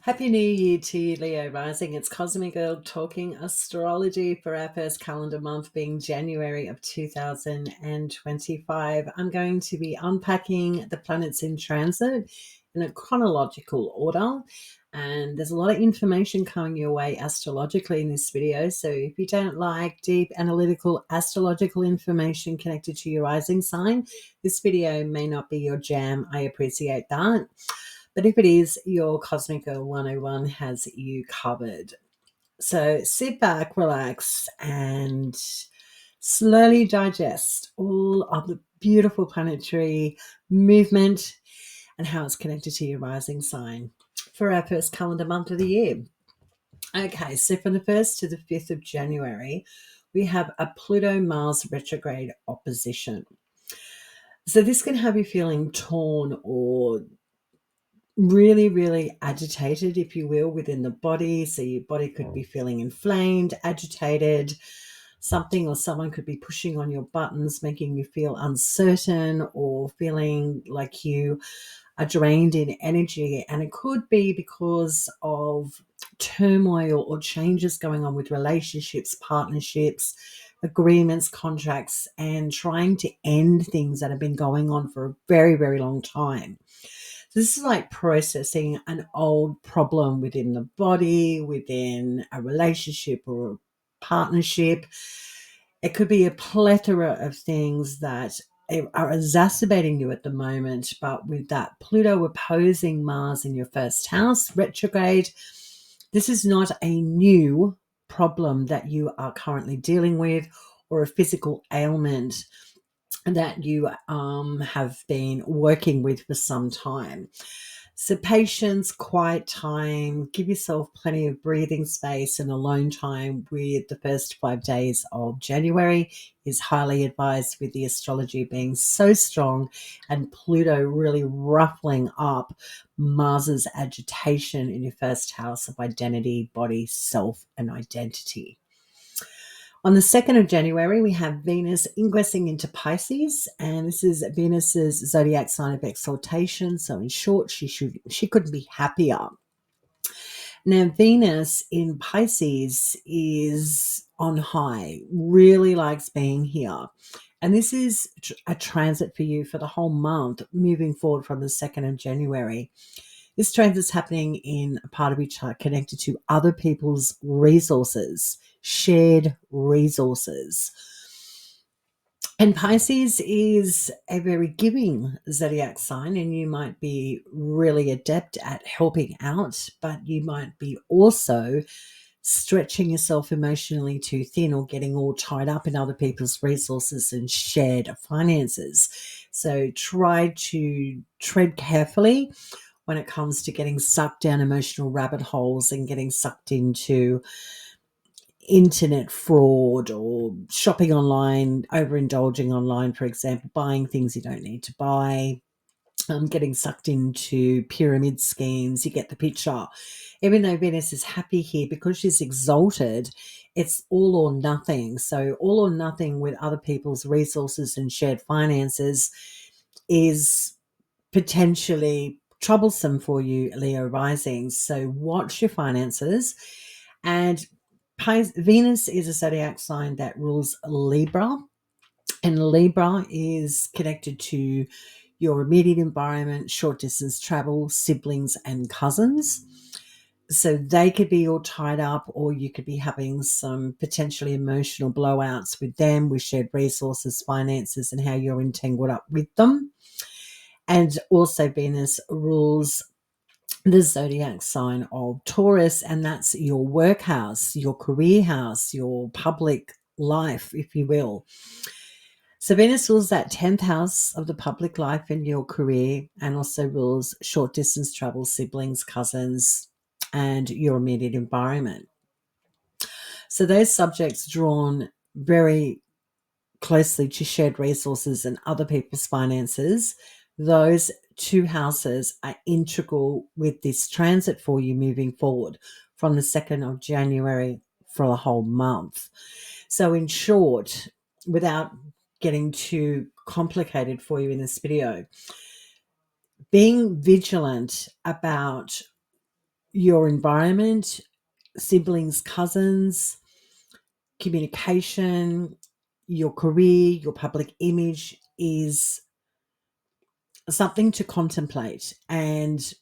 Happy New Year to you, Leo Rising. It's Cosmic Girl talking astrology for our first calendar month being January of 2025. I'm going to be unpacking the planets in transit in a chronological order. And there's a lot of information coming your way astrologically in this video. So if you don't like deep analytical astrological information connected to your rising sign, this video may not be your jam. I appreciate that. But if it is, your Cosmic Girl 101 has you covered. So sit back, relax, and slowly digest all of the beautiful planetary movement and how it's connected to your rising sign for our first calendar month of the year. Okay, so from the 1st to the 5th of January, we have a Pluto-Mars retrograde opposition. So this can have you feeling torn or really, really agitated, if you will, within the body. So your body could be feeling inflamed, agitated. Something or someone could be pushing on your buttons, making you feel uncertain or feeling like you are drained in energy. And it could be because of turmoil or changes going on with relationships, partnerships, agreements, contracts, and trying to end things that have been going on for a very, very long time. So this is like processing an old problem within the body, within a relationship or a partnership. It could be a plethora of things that are exacerbating you at the moment, but with that Pluto opposing Mars in your first house, retrograde, this is not a new problem that you are currently dealing with or a physical ailment that you have been working with for some time. So patience, quiet time, give yourself plenty of breathing space and alone time with the first 5 days of January is highly advised, with the astrology being so strong and Pluto really ruffling up Mars's agitation in your first house of identity, body, self, and identity. On the 2nd of January, we have Venus ingressing into Pisces, and this is Venus's zodiac sign of exaltation. So in short, she couldn't be happier. Now, Venus in Pisces is on high, really likes being here. And this is a transit for you for the whole month, moving forward from the 2nd of January. This transit's happening in a part of your chart connected to other people's resources, shared resources. And Pisces is a very giving zodiac sign, and you might be really adept at helping out, but you might be also stretching yourself emotionally too thin or getting all tied up in other people's resources and shared finances. So try to tread carefully when it comes to getting sucked down emotional rabbit holes and getting sucked into internet fraud or shopping online, overindulging online, for example, buying things you don't need to buy, getting sucked into pyramid schemes. You get the picture. Even though Venus is happy here, because she's exalted, it's all or nothing. So all or nothing with other people's resources and shared finances is potentially troublesome for you, Leo rising. So watch your finances. And Venus is a zodiac sign that rules Libra, and Libra is connected to your immediate environment, short distance travel, siblings, and cousins. So they could be all tied up, or you could be having some potentially emotional blowouts with them, with shared resources, finances, and how you're entangled up with them. And also Venus rules the zodiac sign of Taurus, and that's your work house, your career house, your public life, if you will. So Venus rules that 10th house of the public life in your career, and also rules short distance travel, siblings, cousins, and your immediate environment. So those subjects drawn very closely to shared resources and other people's finances, those two houses are integral with this transit for you moving forward from the 2nd of January for a whole month. So in short, without getting too complicated for you in this video, being vigilant about your environment, siblings, cousins, communication, your career, your public image is something to contemplate. And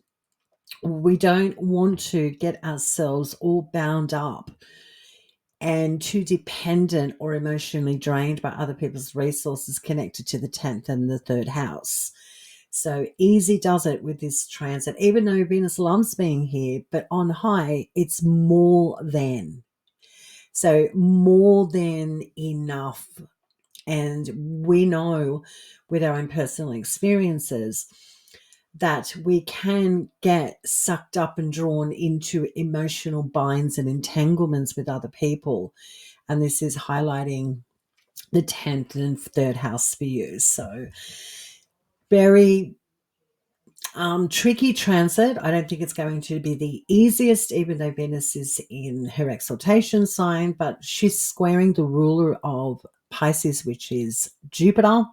we don't want to get ourselves all bound up and too dependent or emotionally drained by other people's resources connected to the 10th and the third house. So easy does it with this transit, even though Venus loves being here, but on high, it's more than. So more than enough. And we know with our own personal experiences that we can get sucked up and drawn into emotional binds and entanglements with other people. And this is highlighting the 10th and third house for you. So very tricky transit. I don't think it's going to be the easiest, even though Venus is in her exaltation sign, but she's squaring the ruler of Pisces, which is Jupiter.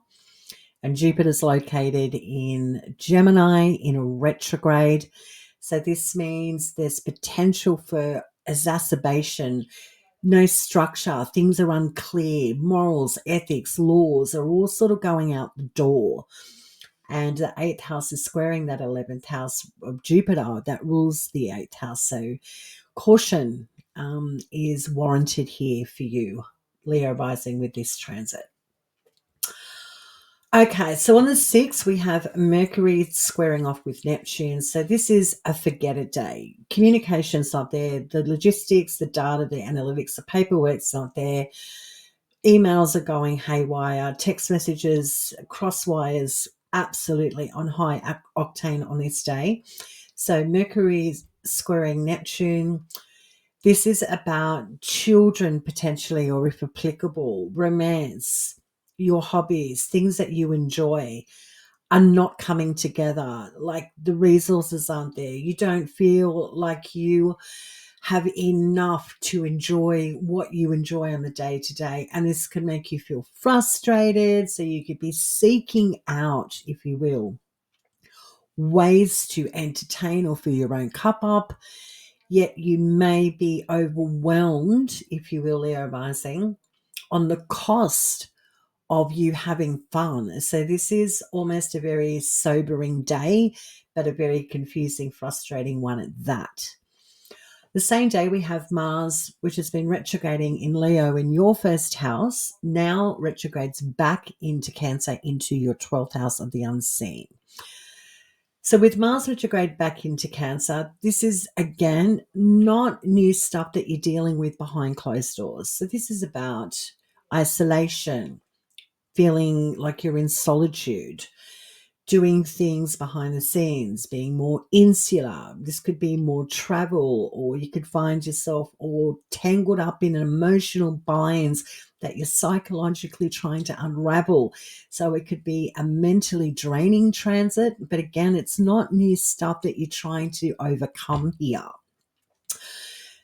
And Jupiter's located in Gemini in a retrograde. So this means there's potential for exacerbation, no structure, things are unclear, morals, ethics, laws are all sort of going out the door. And the 8th house is squaring that 11th house of Jupiter that rules the 8th house. So caution is warranted here for you, Leo rising, with this transit. Okay, so on the 6th, we have Mercury squaring off with Neptune. So this is a forget it day. Communication's not there. The logistics, the data, the analytics, the paperwork's not there. Emails are going haywire. Text messages, cross wires, absolutely on high octane on this day. So Mercury is squaring Neptune. This is about children potentially, or if applicable, romance, your hobbies, things that you enjoy are not coming together. Like the resources aren't there. You don't feel like you have enough to enjoy what you enjoy on the day to day. And this can make you feel frustrated. So you could be seeking out, if you will, ways to entertain or fill your own cup up. Yet you may be overwhelmed, if you will, Leo rising, on the cost of you having fun. So this is almost a very sobering day, but a very confusing, frustrating one at that. The same day we have Mars, which has been retrograding in Leo in your first house, now retrogrades back into Cancer, into your 12th house of the unseen. So with Mars retrograde back into Cancer, this is, again, not new stuff that you're dealing with behind closed doors. So this is about isolation, feeling like you're in solitude, doing things behind the scenes, being more insular. This could be more travel, or you could find yourself all tangled up in emotional binds that you're psychologically trying to unravel. So it could be a mentally draining transit, but again, it's not new stuff that you're trying to overcome here.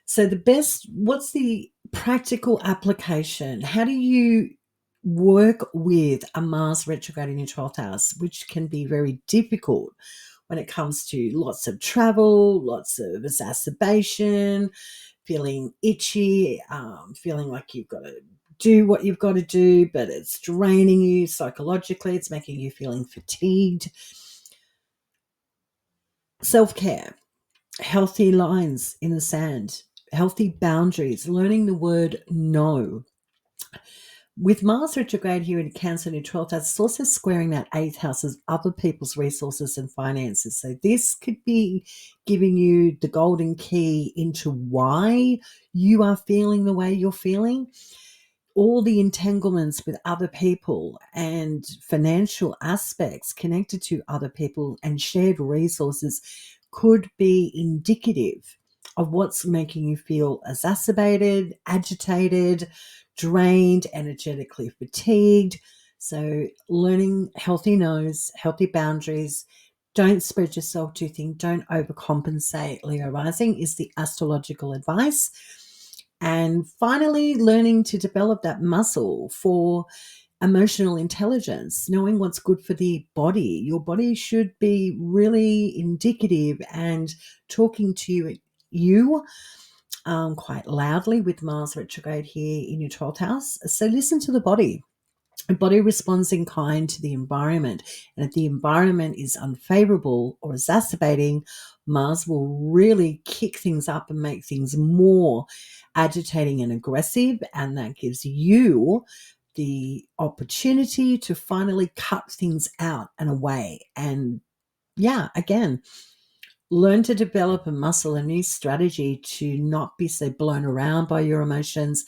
So what's the practical application? How do you work with a Mars retrograde in your 12th house, which can be very difficult when it comes to lots of travel, lots of exacerbation, feeling itchy, feeling like you've got to do what you've got to do, but it's draining you psychologically. It's making you feeling fatigued. Self-care, healthy lines in the sand, healthy boundaries, learning the word no. With Mars retrograde here in Cancer in 12th house, it's also squaring that 8th house as other people's resources and finances. So this could be giving you the golden key into why you are feeling the way you're feeling. All the entanglements with other people and financial aspects connected to other people and shared resources could be indicative of what's making you feel exacerbated, agitated, drained, energetically fatigued. So learning healthy no's, healthy boundaries, don't spread yourself too thin, don't overcompensate, Leo rising, is the astrological advice. And finally, learning to develop that muscle for emotional intelligence, knowing what's good for the body. Your body should be really indicative and talking to you quite loudly with Mars retrograde here in your 12th house. So listen to the body. The body responds in kind to the environment. And if the environment is unfavorable or exacerbating, Mars will really kick things up and make things more agitating and aggressive. And that gives you the opportunity to finally cut things out and away. And yeah, again, learn to develop and muscle a new strategy to not be so blown around by your emotions.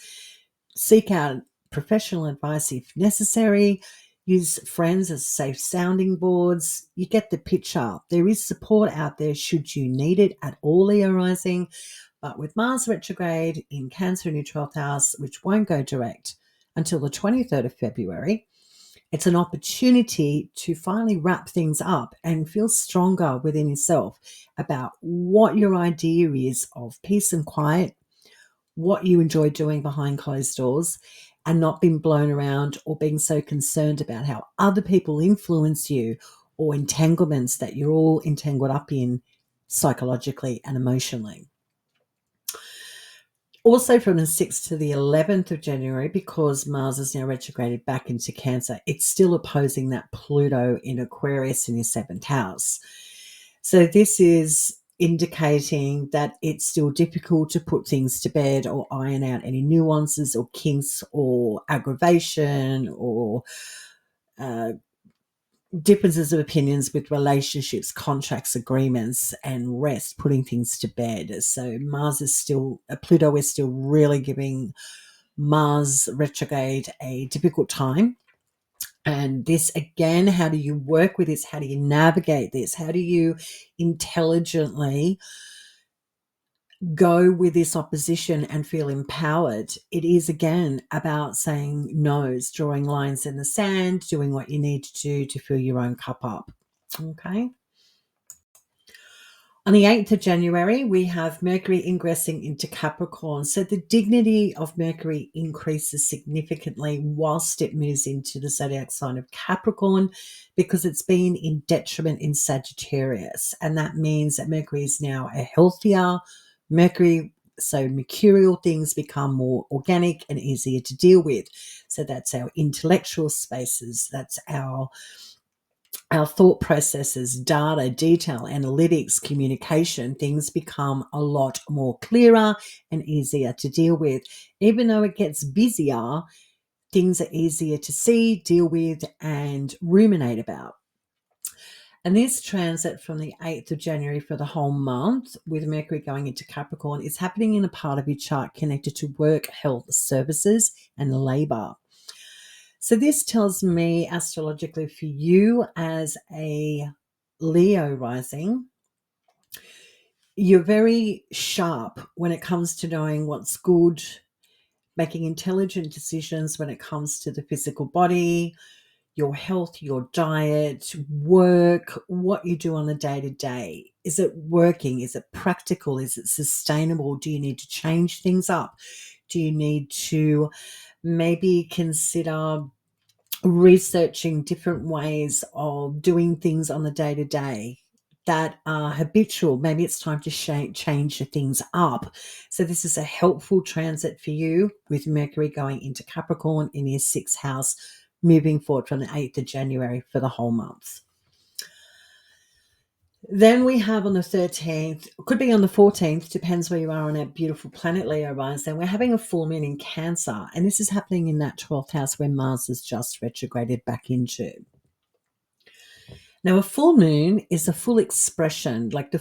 Seek out professional advice if necessary. Use friends as safe sounding boards. You get the picture. There is support out there should you need it at all, Leo rising. But with Mars retrograde in Cancer in your 12th house, which won't go direct until the 23rd of February, it's an opportunity to finally wrap things up and feel stronger within yourself about what your idea is of peace and quiet, what you enjoy doing behind closed doors, and not being blown around or being so concerned about how other people influence you or entanglements that you're all entangled up in psychologically and emotionally. Also from the 6th to the 11th of January, because Mars is now retrograded back into Cancer, it's still opposing that Pluto in Aquarius in your 7th house. So this is indicating that it's still difficult to put things to bed or iron out any nuances or kinks or aggravation or differences of opinions with relationships, contracts, agreements, and rest, putting things to bed. So Pluto is still really giving Mars retrograde a difficult time. And this, again, how do you work with this? How do you navigate this? How do you intelligently go with this opposition and feel empowered? It is, again, about saying no's, drawing lines in the sand, doing what you need to do to fill your own cup up. Okay. On the 8th of January, we have Mercury ingressing into Capricorn. So the dignity of Mercury increases significantly whilst it moves into the zodiac sign of Capricorn, because it's been in detriment in Sagittarius. And that means that Mercury is now a healthier Mercury. So mercurial things become more organic and easier to deal with. So that's our intellectual spaces. That's our thought processes, data, detail, analytics, communication. Things become a lot more clearer and easier to deal with. Even though it gets busier, things are easier to see, deal with, and ruminate about. And this transit from the 8th of January for the whole month, with Mercury going into Capricorn, is happening in a part of your chart connected to work, health, services, and labor. So this tells me astrologically for you as a Leo rising, you're very sharp when it comes to knowing what's good, making intelligent decisions when it comes to the physical body, your health, your diet, work, what you do on a day-to-day. Is it working? Is it practical? Is it sustainable? Do you need to change things up? Do you need to maybe consider researching different ways of doing things on the day-to-day that are habitual? Maybe it's time to change things up. So this is a helpful transit for you, with Mercury going into Capricorn in your 6th house, moving forward from the 8th of January for the whole month. Then we have on the 13th, could be on the 14th, depends where you are on our beautiful planet Leo rising. We're having a full moon in Cancer, and this is happening in that 12th house where Mars has just retrograded back into. Now, a full moon is a full expression, like the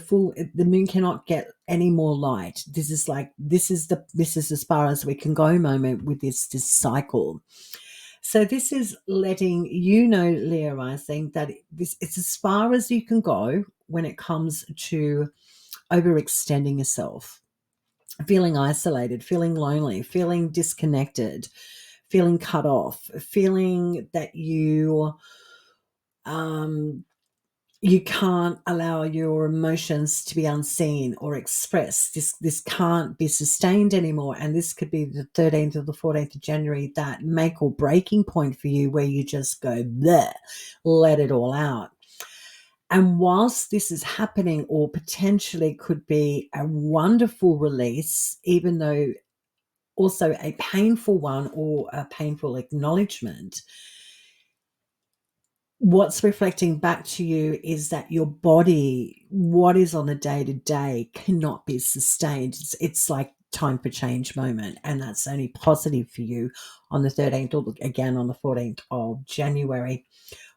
moon cannot get any more light. This is as far as we can go moment with this cycle. So this is letting you know, Leo rising, that it's as far as you can go when it comes to overextending yourself, feeling isolated, feeling lonely, feeling disconnected, feeling cut off, feeling that you you can't allow your emotions to be unseen or expressed. This can't be sustained anymore. And this could be the 13th or the 14th of January, that make or breaking point for you, where you just go there, let it all out. And whilst this is happening, or potentially could be a wonderful release, even though also a painful one or a painful acknowledgement, what's reflecting back to you is that your body, what is on a day-to-day, cannot be sustained. It's like time for change moment, and that's only positive for you on the 13th, or again on the 14th of January,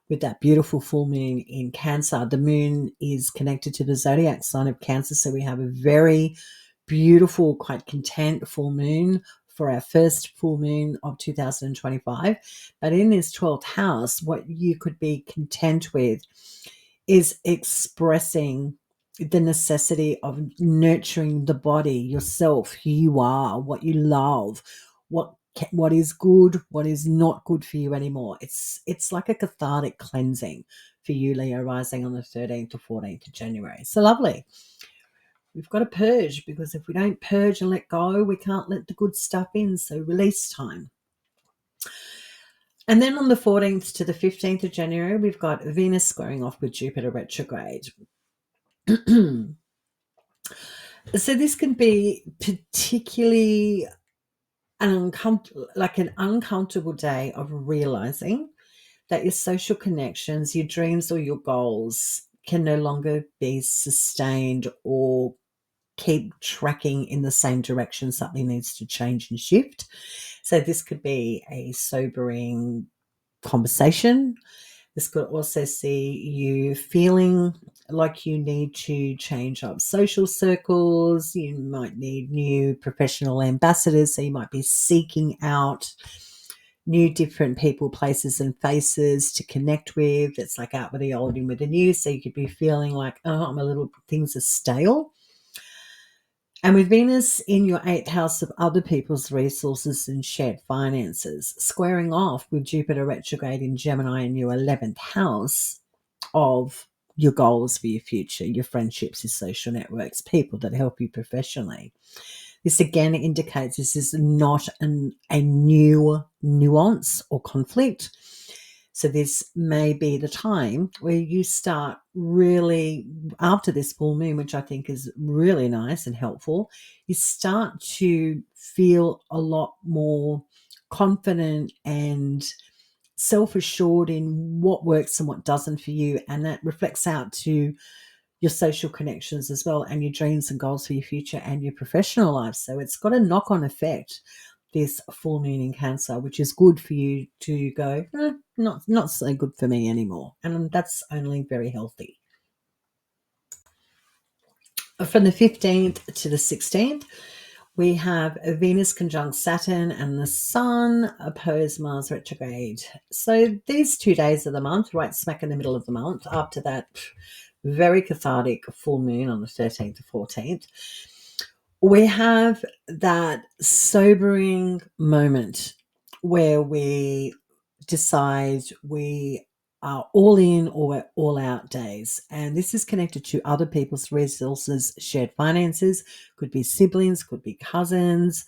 with that beautiful full moon in Cancer. The moon is connected to the zodiac sign of Cancer, so we have a very beautiful, quite content full moon for our first full moon of 2025. But in this 12th house, what you could be content with is expressing the necessity of nurturing the body, yourself, who you are, what you love, what is good, what is not good for you anymore. It's like a cathartic cleansing for you, Leo rising, on the 13th to 14th of January. So lovely. We've got to purge, because if we don't purge and let go, we can't let the good stuff in. So release time. And then on the 14th to the 15th of January, we've got Venus squaring off with Jupiter retrograde. So this can be particularly an uncomfortable day of realizing that your social connections, your dreams, or your goals can no longer be sustained or keep tracking in the same direction. Something needs to change and shift. So this could be a sobering conversation. This could also see you feeling like you need to change up social circles. You might need new professional ambassadors. So you might be seeking out new different people, places, and faces to connect with. It's like out with the old, in with the new. So you could be feeling like, things are stale. And with Venus in your 8th house of other people's resources and shared finances, squaring off with Jupiter retrograde in Gemini in your 11th house of your goals for your future, your friendships, your social networks, people that help you professionally. This again indicates this is not a new nuance or conflict. So this may be the time where you start really, after this full moon, which I think is really nice and helpful, you start to feel a lot more confident and self-assured in what works and what doesn't for you. And that reflects out to your social connections as well, and your dreams and goals for your future and your professional life. So it's got a knock-on effect, this full moon in Cancer, which is good for you to go, not so good for me anymore. And that's only very healthy. From the 15th to the 16th, we have a Venus conjunct Saturn and the Sun opposed Mars retrograde. So these 2 days of the month, right smack in the middle of the month, after that very cathartic full moon on the 13th to 14th, we have that sobering moment where we decide we are all in or we're all out days. And this is connected to other people's resources, shared finances, could be siblings, could be cousins.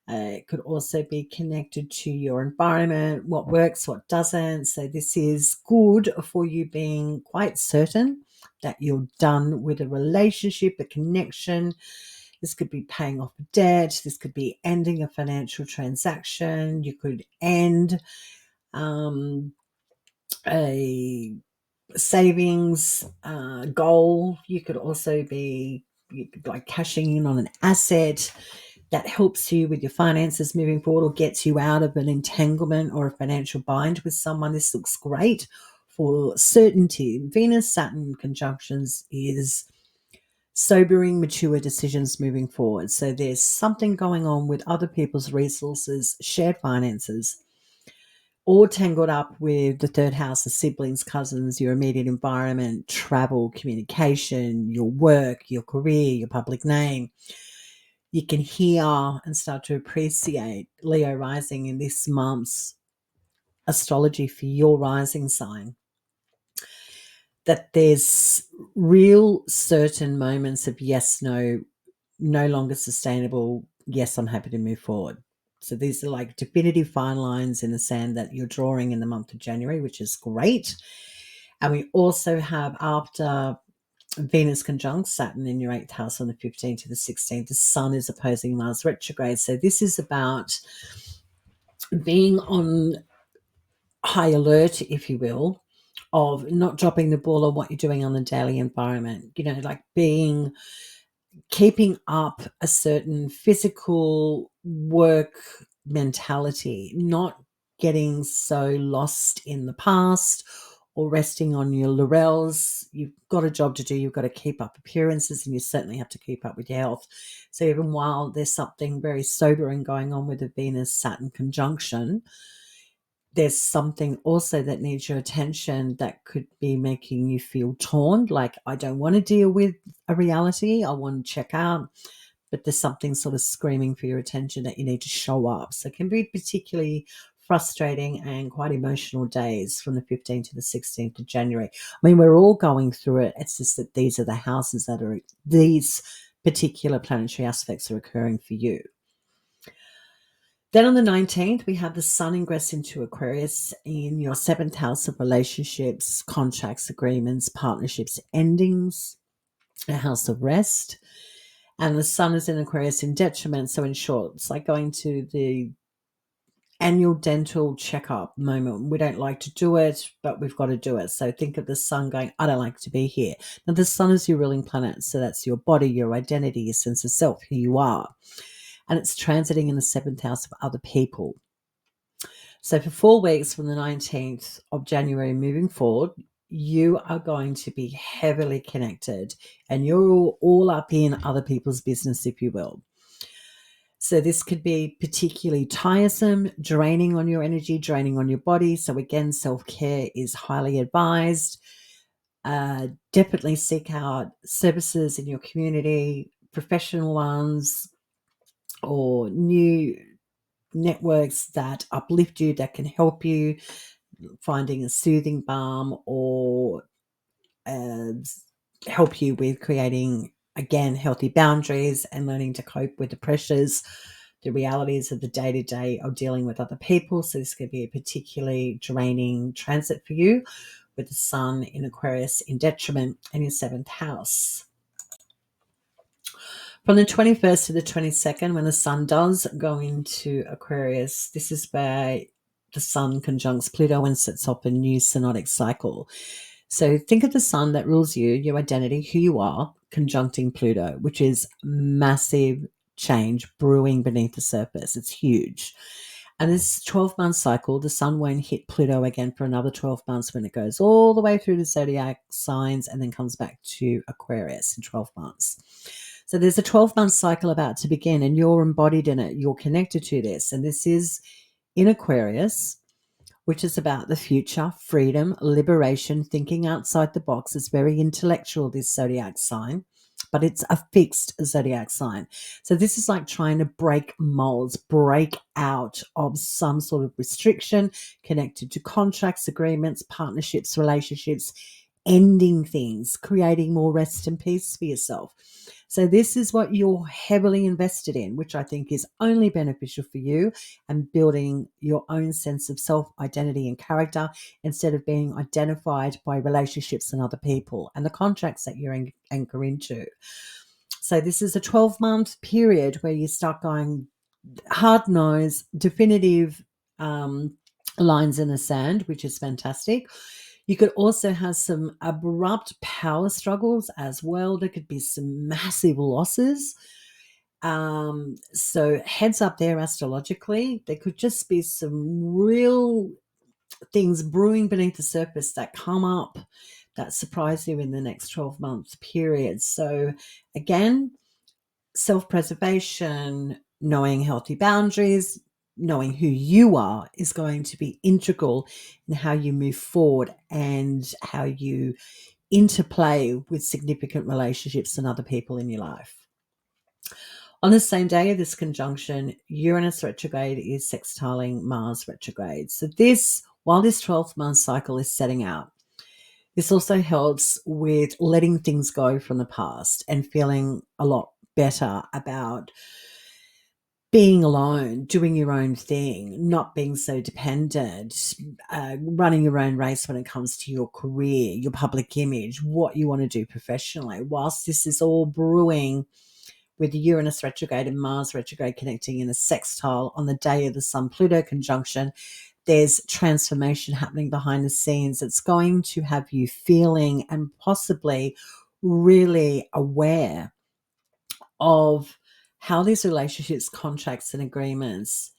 It could also be connected to your environment, what works, what doesn't. So this is good for you being quite certain that you're done with a relationship, a connection. This could be paying off a debt. This could be ending a financial transaction. You could end a savings goal. You could also be like cashing in on an asset that helps you with your finances moving forward, or gets you out of an entanglement or a financial bind with someone. This looks great for certainty. Venus Saturn conjunctions is sobering, mature decisions moving forward. So there's something going on with other people's resources, shared finances, all tangled up with the 3rd house of siblings, cousins, your immediate environment, travel, communication, your work, your career, your public name. You can hear and start to appreciate Leo rising in this month's astrology for your rising sign. that there's real certain moments of yes, no, no longer sustainable, yes, I'm happy to move forward. So these are like definitive fine lines in the sand that you're drawing in the month of January, which is great. And we also have, after Venus conjunct Saturn in your 8th house on the 15th to the 16th, the Sun is opposing Mars retrograde. So this is about being on high alert, if you will, of not dropping the ball on what you're doing on the daily environment. You know, like keeping up a certain physical work mentality, not getting so lost in the past or resting on your laurels. You've got a job to do. You've got to keep up appearances, and you certainly have to keep up with your health. So even while there's something very sobering going on with the Venus-Saturn conjunction, there's something also that needs your attention that could be making you feel torn. Like, I don't want to deal with a reality. I want to check out, but there's something sort of screaming for your attention that you need to show up. So it can be particularly frustrating and quite emotional days from the 15th to the 16th of January. I mean, we're all going through it. It's just that these are the houses that are, these particular planetary aspects are occurring for you. Then on the 19th, we have the Sun ingress into Aquarius in your 7th house of relationships, contracts, agreements, partnerships, endings, a house of rest. And the Sun is in Aquarius in detriment. So in short, it's like going to the annual dental checkup moment. We don't like to do it, but we've got to do it. So think of the Sun going, I don't like to be here. Now, the Sun is your ruling planet. So that's your body, your identity, your sense of self, who you are. And it's transiting in the 7th house of other people. So for 4 weeks from the 19th of January moving forward, you are going to be heavily connected and you're all up in other people's business, if you will. So this could be particularly tiresome, draining on your energy, draining on your body. So again, self-care is highly advised. Definitely seek out services in your community, professional ones, or new networks that uplift you, that can help you, finding a soothing balm or help you with creating, again, healthy boundaries and learning to cope with the pressures, the realities of the day-to-day of dealing with other people. So this could be a particularly draining transit for you with the Sun in Aquarius in detriment in your 7th house. From the 21st to the 22nd, when the Sun does go into Aquarius, this is where the Sun conjuncts Pluto and sets off a new synodic cycle. So think of the Sun that rules you, your identity, who you are, conjuncting Pluto, which is massive change brewing beneath the surface. It's huge. And this 12-month cycle, the Sun won't hit Pluto again for another 12 months when it goes all the way through the zodiac signs and then comes back to Aquarius in 12 months. So there's a 12-month cycle about to begin and you're embodied in it. You're connected to this. And this is in Aquarius, which is about the future, freedom, liberation, thinking outside the box. It's very intellectual, this zodiac sign, but it's a fixed zodiac sign. So this is like trying to break molds, break out of some sort of restriction connected to contracts, agreements, partnerships, relationships, ending things, creating more rest and peace for yourself. So this is what you're heavily invested in, which I think is only beneficial for you and building your own sense of self, identity, and character instead of being identified by relationships and other people and the contracts that you're anchor into. So this is a 12-month period where you start going hard nose, definitive lines in the sand, which is fantastic. You could also have some abrupt power struggles as well. There could be some massive losses. So heads up there astrologically. There could just be some real things brewing beneath the surface that come up that surprise you in the next 12-month period. So again, self-preservation, knowing healthy boundaries, knowing who you are is going to be integral in how you move forward and how you interplay with significant relationships and other people in your life. On the same day of this conjunction, Uranus retrograde is sextiling Mars retrograde. So this, while this 12-month cycle is setting out, This also helps with letting things go from the past and feeling a lot better about being alone, doing your own thing, not being so dependent, running your own race when it comes to your career, your public image, what you want to do professionally. Whilst this is all brewing with Uranus retrograde and Mars retrograde connecting in a sextile on the day of the Sun Pluto conjunction, there's transformation happening behind the scenes. It's going to have you feeling and possibly really aware of how these relationships, contracts, and agreements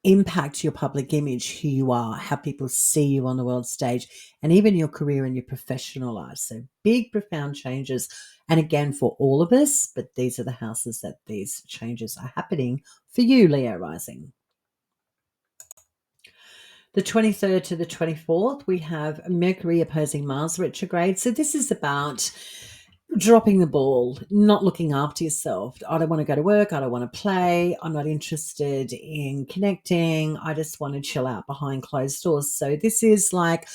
impact your public image, who you are, how people see you on the world stage, and even your career and your professional life. So big, profound changes. And again, for all of us, but these are the houses that these changes are happening for you, Leo rising. The 23rd to the 24th, we have Mercury opposing Mars retrograde. So this is about dropping the ball, not looking after yourself. I don't want to go to work. I don't want to play. I'm not interested in connecting. I just want to chill out behind closed doors. So this is like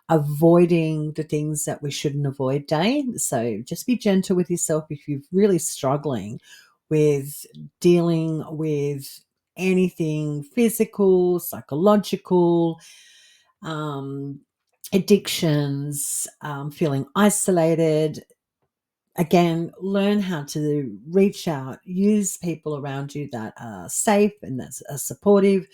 avoiding the things that we shouldn't avoid day. So just be gentle with yourself if you're really struggling with dealing with anything physical, psychological, um, addictions, feeling isolated. Again, learn how to reach out, use people around you that are safe and that are supportive,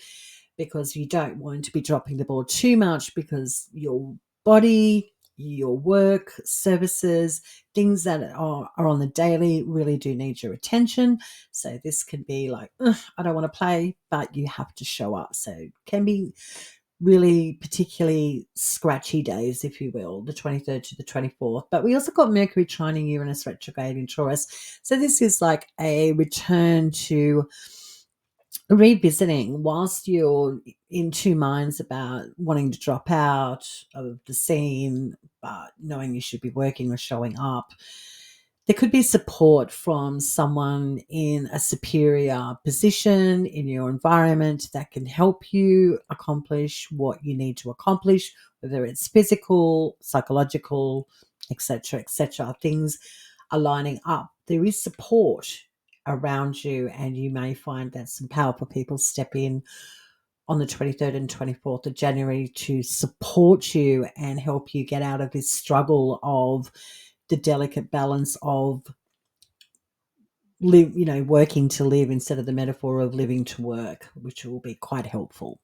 because you don't want to be dropping the ball too much, because your body, your work, services, things that are on the daily really do need your attention. So this can be like, I don't want to play, but you have to show up. So it can be really particularly scratchy days, if you will, the 23rd to the 24th. But we also got Mercury trining Uranus retrograde in Taurus. So this is like a return to revisiting whilst you're in two minds about wanting to drop out of the scene, but knowing you should be working or showing up. There could be support from someone in a superior position in your environment that can help you accomplish what you need to accomplish, whether it's physical, psychological, etc., etc. Things are lining up. There is support around you, and you may find that some powerful people step in on the 23rd and 24th of January to support you and help you get out of this struggle of the delicate balance of working to live instead of the metaphor of living to work, which will be quite helpful.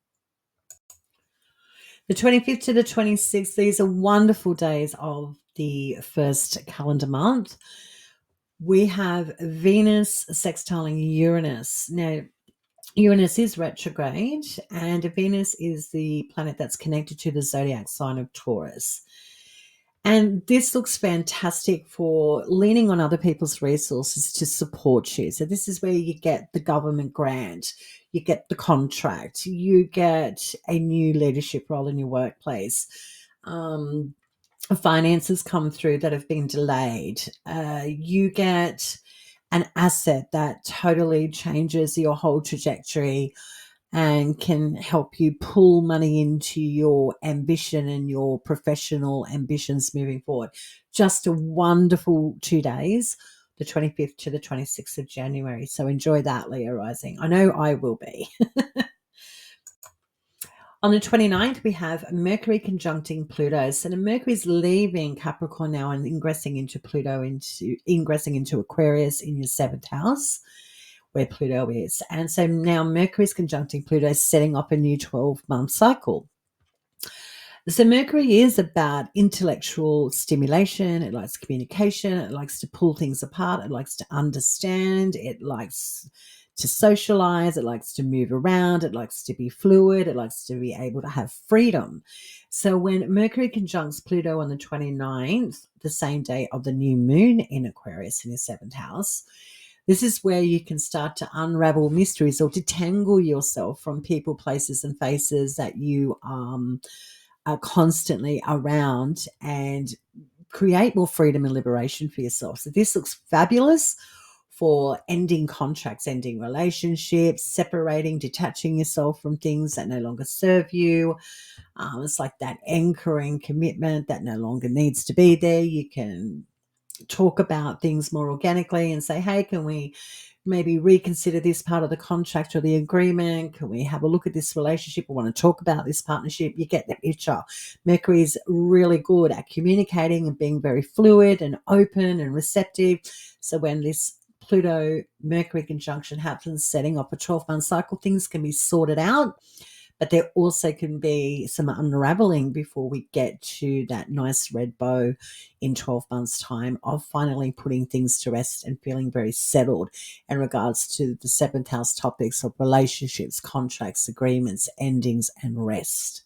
The 25th to the 26th, these are wonderful days of the first calendar month. We have Venus sextiling Uranus. Now, Uranus is retrograde, and Venus is the planet that's connected to the zodiac sign of Taurus. And this looks fantastic for leaning on other people's resources to support you. So this is where you get the government grant, you get the contract, you get a new leadership role in your workplace. Finances come through that have been delayed. You get an asset that totally changes your whole trajectory and can help you pull money into your ambition and your professional ambitions moving forward. Just a wonderful 2 days, the 25th to the 26th of January. So enjoy that, Leo rising. I know I will be. On the 29th, we have Mercury conjuncting Pluto. So the Mercury's leaving Capricorn now and ingressing into Aquarius in your 7th house, where Pluto is. And so now Mercury's conjuncting Pluto, setting up a new 12-month cycle. So Mercury is about intellectual stimulation. It likes communication. It likes to pull things apart. It likes to understand. It likes to socialize. It likes to move around. It likes to be fluid. It likes to be able to have freedom. So when Mercury conjuncts Pluto on the 29th, the same day of the new moon in Aquarius in your 7th house, this is where you can start to unravel mysteries or detangle yourself from people, places, and faces that you are constantly around, and create more freedom and liberation for yourself. So this looks fabulous for ending contracts, ending relationships, separating, detaching yourself from things that no longer serve you. It's like that anchoring commitment that no longer needs to be there. You can talk about things more organically and say, hey, can we maybe reconsider this part of the contract or the agreement? Can we have a look at this relationship? I want to talk about this partnership. You get the picture. Mercury is really good at communicating and being very fluid and open and receptive. So when this Pluto Mercury conjunction happens, setting off a 12-month cycle, things can be sorted out. But there also can be some unraveling before we get to that nice red bow in 12 months' time of finally putting things to rest and feeling very settled in regards to the seventh house topics of relationships, contracts, agreements, endings, and rest.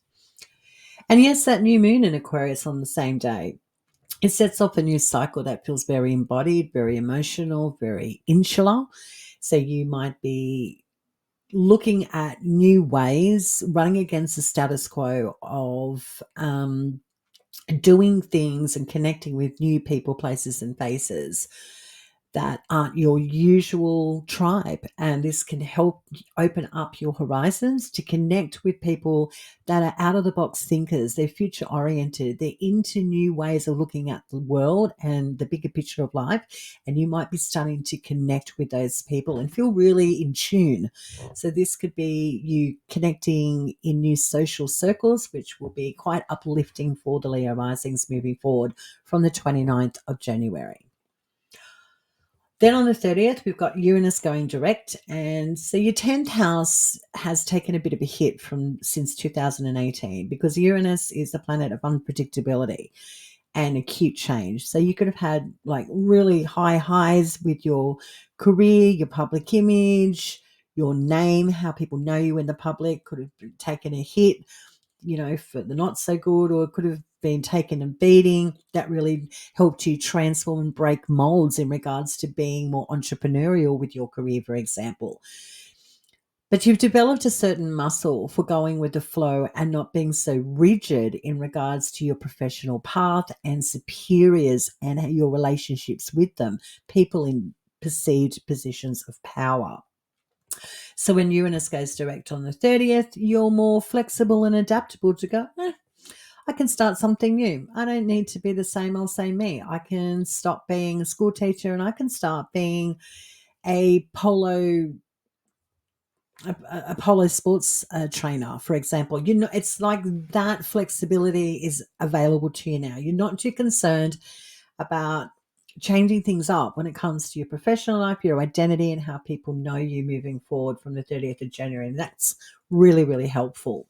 And yes, that new moon in Aquarius on the same day, it sets off a new cycle that feels very embodied, very emotional, very insular. So you might be looking at new ways, running against the status quo of doing things and connecting with new people, places, and faces that aren't your usual tribe. And this can help open up your horizons to connect with people that are out of the box thinkers. They're future oriented. They're into new ways of looking at the world and the bigger picture of life. And you might be starting to connect with those people and feel really in tune. So this could be you connecting in new social circles, which will be quite uplifting for the Leo risings moving forward from the 29th of January. Then on the 30th, we've got Uranus going direct. And so your 10th house has taken a bit of a hit from since 2018 because Uranus is the planet of unpredictability and acute change. So you could have had like really high highs with your career, your public image, your name, how people know you in the public could have taken a hit, for the not so good, or it could have been taken a beating that really helped you transform and break molds in regards to being more entrepreneurial with your career, for example. But you've developed a certain muscle for going with the flow and not being so rigid in regards to your professional path and superiors and your relationships with them, people in perceived positions of power. So when Uranus goes direct on the 30th, you're more flexible and adaptable to go, I can start something new. I don't need to be the same old same me. I can stop being a school teacher and I can start being a polo sports trainer, for example. It's like that flexibility is available to you now. You're not too concerned about changing things up when it comes to your professional life, your identity, and how people know you moving forward from the 30th of January. And that's really, really helpful.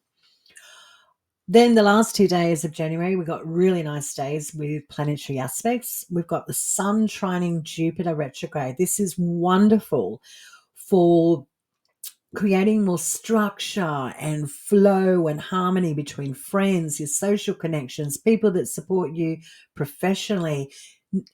Then the last 2 days of January, we've got really nice days with planetary aspects. We've got the Sun trining Jupiter retrograde. This is wonderful for creating more structure and flow and harmony between friends, your social connections, people that support you professionally,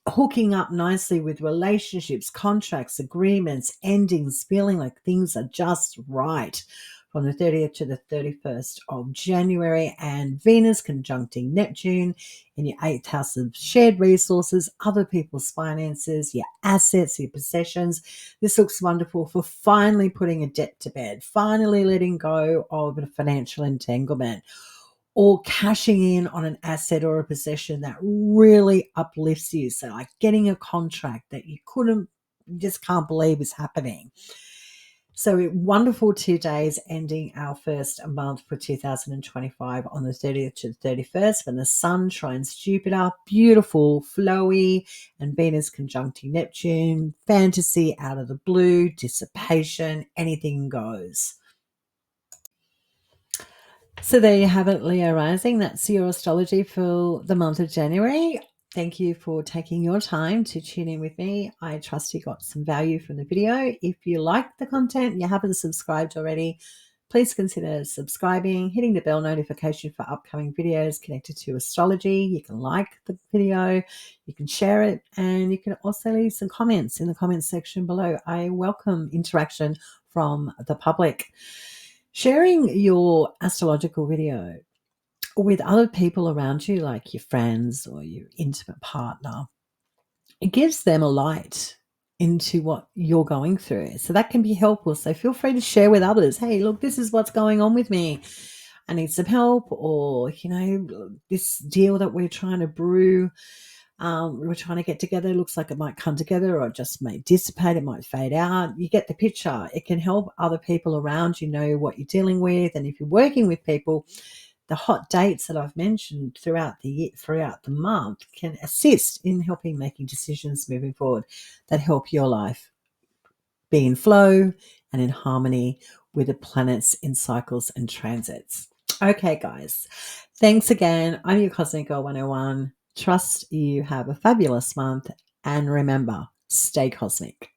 hooking up nicely with relationships, contracts, agreements, endings, feeling like things are just right from the 30th to the 31st of January, and Venus conjuncting Neptune in your 8th house of shared resources, other people's finances, your assets, your possessions. This looks wonderful for finally putting a debt to bed, finally letting go of a financial entanglement, or cashing in on an asset or a possession that really uplifts you. So like getting a contract that you just can't believe is happening. So wonderful 2 days ending our first month for 2025 on the 30th to the 31st when the Sun trines Jupiter, beautiful, flowy, and Venus conjuncting Neptune, fantasy out of the blue, dissipation, anything goes. So there you have it, Leo rising. That's your astrology for the month of January. Thank you for taking your time to tune in with me. I trust you got some value from the video. If you like the content and you haven't subscribed already, please consider subscribing, hitting the bell notification for upcoming videos connected to astrology. You can like the video, you can share it, and you can also leave some comments in the comments section below. I welcome interaction from the public. Sharing your astrological video with other people around you, like your friends or your intimate partner, it gives them a light into what you're going through. So that can be helpful. So feel free to share with others. Hey, look, this is what's going on with me. I need some help, or, this deal that we're trying to brew, we're trying to get together, looks like it might come together or it just may dissipate, it might fade out. You get the picture. It can help other people around you know what you're dealing with. And if you're working with people, the hot dates that I've mentioned throughout the month can assist in helping making decisions moving forward that help your life be in flow and in harmony with the planets in cycles and transits. Okay, guys. Thanks again. I'm your Cosmic Girl 101. Trust you have a fabulous month. And remember, stay cosmic.